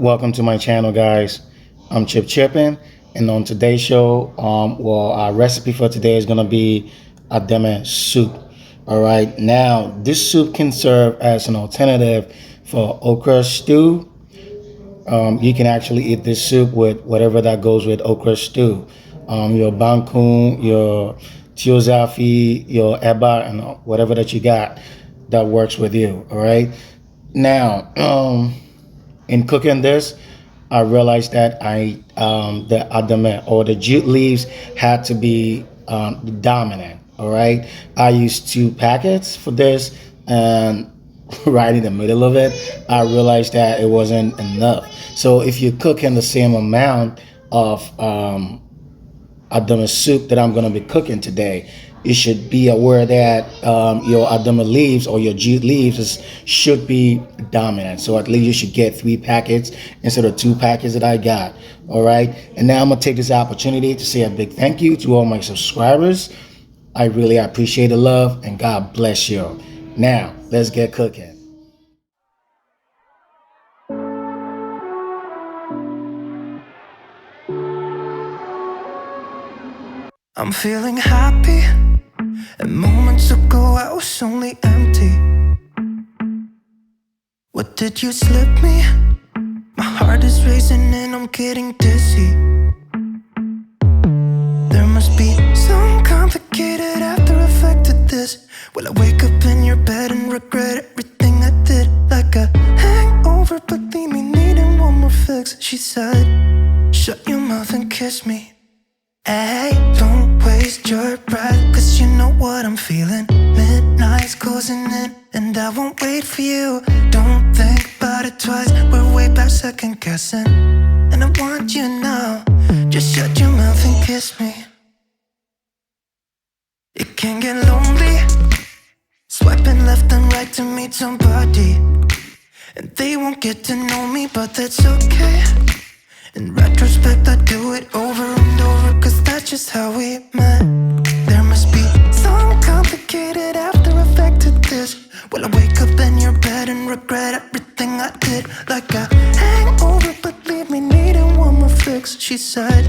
Welcome to my channel, guys. I'm Chippin, and on today's show, our recipe for today is gonna be ademesoup. All right, now this soup can serve as an alternative for okra stew. You can actually eat this soup with whatever that goes with okra stew. Your bangkun, your tiozafi, your eba, and whatever that you got that works with you. All right. Now, in cooking this, I realized that the ademe or the jute leaves had to be dominant. All right. I used 2 packets for this, and right in the middle of it, I realized that it wasn't enough. So if you're cooking the same amount of ademe soup that I'm going to be cooking today, you should be aware that your ademe leaves or your jute leaves should be dominant. So at least you should get 3 packets instead of 2 packets that I got. All right. And now I'm going to take this opportunity to say a big thank you to all my subscribers. I really appreciate the love, and God bless you. Now, let's get cooking. I'm feeling happy, and moments ago I was only empty. What did you slip me? My heart is racing and I'm getting dizzy. There must be some complicated after effect to this. Will I wake up in your bed and regret everything I did? Like a hangover, but leave me needing one more fix. She said, shut your mouth and kiss me. Hey, don't waste your breath, cause you know what I'm feeling. Midnight's closing in, and I won't wait for you. Don't think about it twice, we're way past second guessing. And I want you now, just shut your mouth and kiss me. It can get lonely, swiping left and right to meet somebody. And they won't get to know me, but that's okay. In retrospect, I do it over and over, cause that's just how we met. There must be some complicated after effect to this. Will I wake up in your bed and regret everything I did? Like a hangover, but leave me needing one more fix. She said,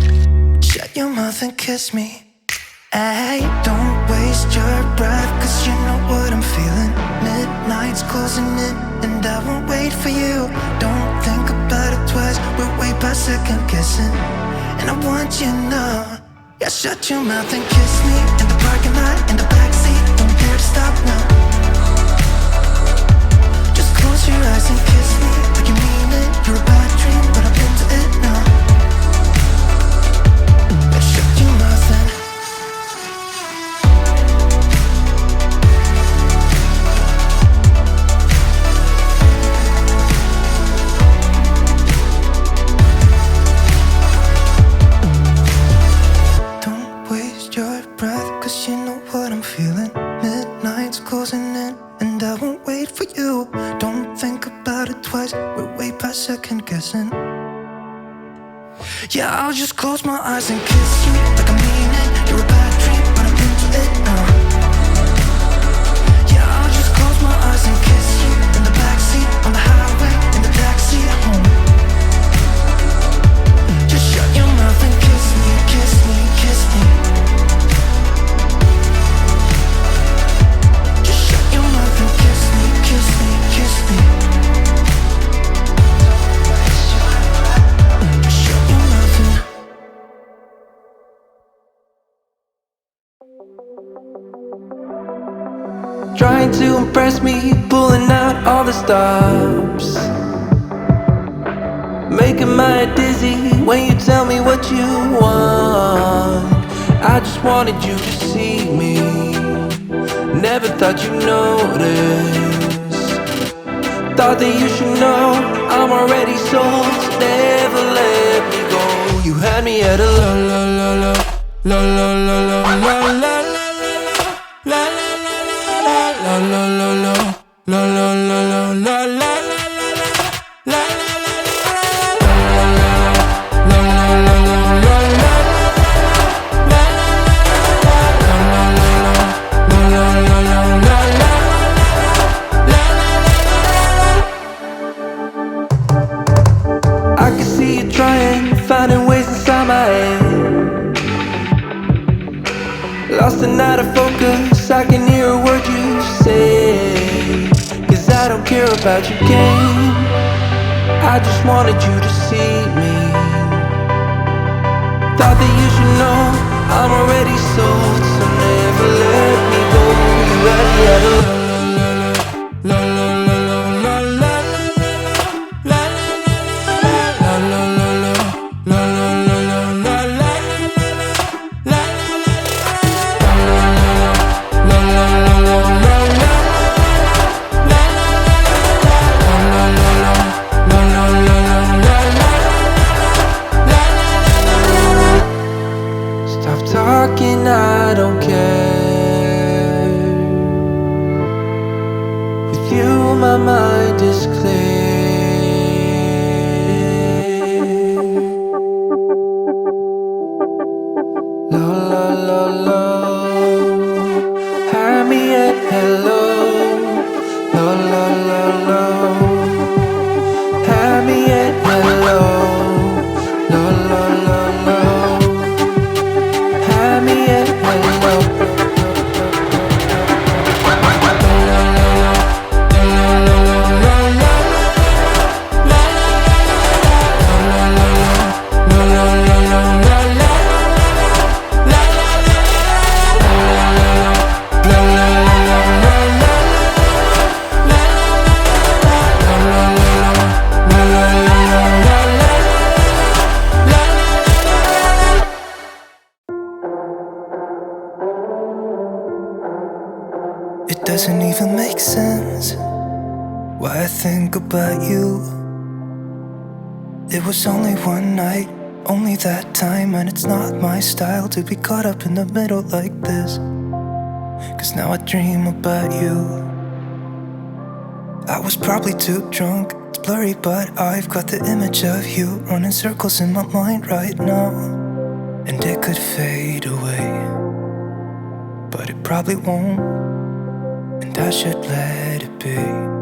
shut your mouth and kiss me. Hey, don't waste your breath, cause you know what I'm feeling. Midnight's closing in, and I won't wait for you. Don't think about it twice, we're way past second guessing. And I want you now, yeah, shut your mouth and kiss me. In the parking lot, in the backseat, don't dare to stop now. Just close your eyes and kiss me, like you mean it. You're a bad dream, but I'm into it now. Yeah, shut your mouth and you know what I'm feeling. Midnight's closing in, and I won't wait for you. Don't think about it twice, we're way past second guessing. Yeah, I'll just close my eyes and kiss you, like I mean it. You're a bad dream, but I'm into it now. Yeah, I'll just close my eyes and kiss you. In the backseat, on the highway, in the taxi at home. Just shut your mouth and kiss me, kiss me, kiss me. Trying to impress me, pulling out all the stops, making my head dizzy when you tell me what you want. I just wanted you to see me, never thought you'd notice. Thought that you should know I'm already sold, so never let me go. You had me at a la la la la la la la la la la la. La la la la la la la la la la. finding ways inside my head. Lost and out of focus, I can hear a word you say. Cause I don't care about your game, I just wanted you to see me. Thought that you should know I'm already sold, so never let me go. You already had a la la la la la la la Stop talking, I don't care. With you my mind is clear. La la la la, have me at hello. La la la la, have me at hello. La la la la, have me at hello. It doesn't even make sense why I think about you. It was only one night, only that time, and it's not my style to be caught up in the middle like this. Cause now I dream about you. I was probably too drunk, it's blurry, but I've got the image of you running circles in my mind right now. And it could fade away, but it probably won't, and I should let it be.